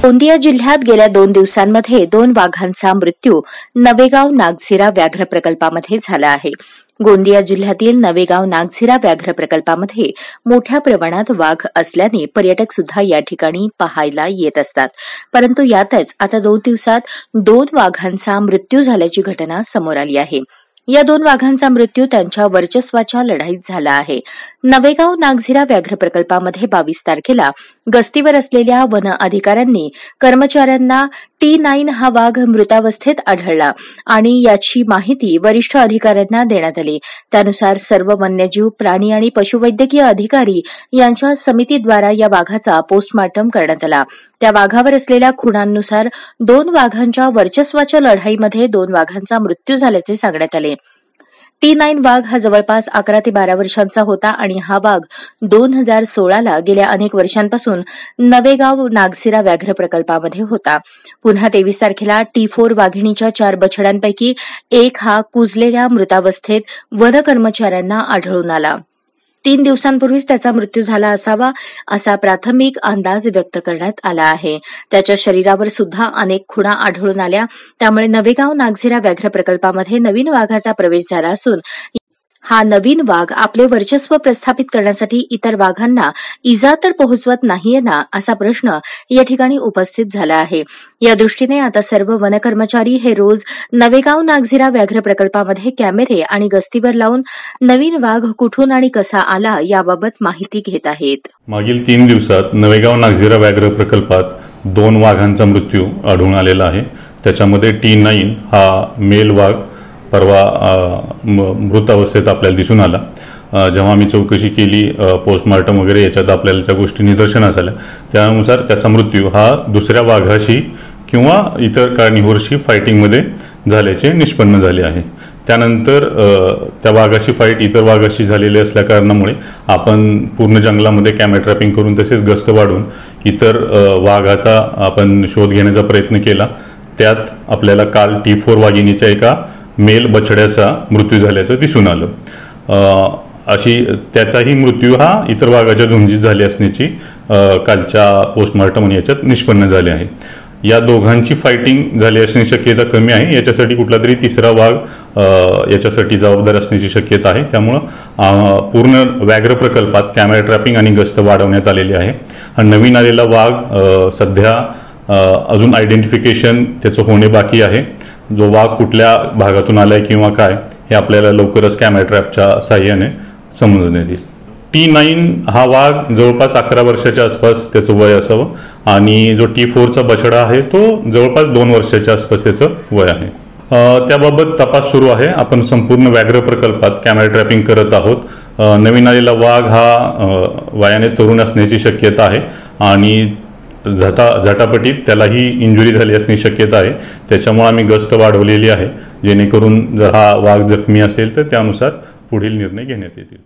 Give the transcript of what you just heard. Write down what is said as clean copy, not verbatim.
गोंदिया जिल्ह्यात गेल्या 2 दिवसांमध्ये 2 वाघांचा मृत्यू नवेगाव नागझिरा व्याघ्र प्रकल्पामध्ये झाला आहे. गोंदिया जिल्ह्यातील नवेगाव नागझिरा व्याघ्र प्रकल्पामध्ये मोठ्या प्रमाणात वाघ असल्याने पर्यटक सुद्धा या ठिकाणी पाहायला येत असतात. परंतु यातच आता 2 दिवसात 2 वाघांचा मृत्यू झाल्याची घटना समोर आली आहे. या 2 वाघांचा मृत्यू त्यांच्या वर्चस्वाच्या लढाईत झाला आहे. नवेगाव नागझिरा व्याघ्र प्रकल्पामध्ये 22 तारखेला गस्तीवर असलेल्या वन अधिकाऱ्यांनी कर्मचाऱ्यांना T9 हा वाघ मृतावस्थेत आढळला आणि याची माहिती वरिष्ठ अधिकाऱ्यांना देण्यात आली. त्यानुसार सर्व वन्यजीव, प्राणी आणि पशुवैद्यकीय अधिकारी यांच्या समितीद्वारा या वाघाचा पोस्टमॉर्टम करण्यात आला. त्या वाघावर असलेल्या खुणांनुसार 2 वाघांच्या वर्चस्वाच्या लढाईमध्ये 2 वाघांचा मृत्यू झाल्याचे सांगण्यात आले. T9 वाघ हा जवळपास 11 ते 12 वर्षांचा होता आणि हा वाघ 2016ला गेल्या अनेक वर्षांपासून नवेगाव नागझिरा व्याघ्र प्रकल्पामध्ये होता. पुन्हा 23 तारखेला T4 वाघिणीच्या 4 बछड्यांपैकी एक हा कुजलेल्या मृतावस्थेत वन कर्मचाऱ्यांना आढळून आला. 3 दिवसांपूर्वीच त्याचा मृत्यू झाला असावा असा प्राथमिक अंदाज व्यक्त करण्यात आला आहे. त्याच्या शरीरावर सुद्धा अनेक खुणा आढळून आल्या. त्यामुळे नवेगाव नागझिरा व्याघ्र प्रकल्पामध्ये नवीन वाघाचा प्रवेश झाला असून हा नवीन वाघ आपले वर्चस्व प्रस्थापित करण्यासाठी इतर वाघांना इजा तर पोहोचवत नाहीये ना, असा प्रश्न या ठिकाणी उपस्थित झाला आहे. या दृष्टीने आता सर्व वनकर्मचारी हे रोज नवेगाव नागझिरा व्याघ्र प्रकल्पामध्ये कॅमेरे आणि गस्तीवर लावून नवीन वाघ कुठून आणि कसा आला याबाबत माहिती घेत आहेत. मागील 3 दिवसात नवेगाव नागझिरा व्याघ्र प्रकल्पात 2 वाघांचा मृत्यू आढळून आलेला आहे. त्याच्यामध्ये T9 हा मेल वाघ परवा मृत अवस्थेत आपल्याला दिसून आला. जेव्हा आम्ही चौकशी केली, पोस्टमॉर्टम वगैरे याच्यात आपल्याला त्या गोष्टी निदर्शनास आल्या. त्यानुसार त्याचा मृत्यू हा दुसऱ्या वाघाशी किंवा इतर कार्निव्होरशी फायटिंगमध्ये झाल्याचे निष्पन्न झाले आहे. त्यानंतर त्या वाघाशी फाईट इतर वाघाशी झालेली असल्या कारणामुळे आपण पूर्ण जंगलामध्ये कॅमेरा ट्रॅपिंग करून तसेच गस्त वाढवून इतर वाघाचा आपण शोध घेण्याचा प्रयत्न केला. त्यात आपल्याला काल T4 वाघिणीच्या एका मेल बछड्याचा मृत्यू झाल्याचं दिसून आलं. त्याचाही मृत्यू हा इतर वाघाच्या झुंजीत झाली असण्याची कालच्या पोस्टमॉर्टम याच्यात निष्पन्न झाले आहे. या दोघांची फायटिंग झाली असण्याची शक्यता कमी आहे. याच्यासाठी कुठला तरी तिसरा वाघ याच्यासाठी जबाबदार असण्याची शक्यता आहे. त्यामुळं पूर्ण व्याघ्र प्रकल्पात कॅमेरा ट्रॅपिंग आणि गस्त वाढवण्यात आलेली आहे. हा नवीन आलेला वाघ सध्या अजून आयडेंटिफिकेशन त्याचं होणे बाकी आहे. जो वाघ कुठल्या भागातून आलाय किंवा काय हे आपल्याला लवकरच कॅमेरा ट्रॅपच्या साहाय्याने समजण्यात येईल. T9 हा वाघ जवळपास 11 वर्षाच्या आसपास त्याचं वय असावं आणि जो T4चा बछडा आहे तो जवळपास 2 वर्षाच्या आसपास त्याचं वय आहे. त्याबाबत तपास सुरू आहे. आपण संपूर्ण व्याघ्र प्रकल्पात कॅमेरा ट्रॅपिंग करत आहोत. नवीन आलेला वाघ हा वयाने तरुण असण्याची शक्यता आहे आणि झटापटीत त्यालाही इंजुरी झाली असण्याची शक्यता आहे. त्याच्यामुळे आम्ही गस्त वाढवलेली आहे, जेणेकरून जर हा वाघ जखमी असेल तर त्यानुसार पुढील निर्णय घेण्यात येतील.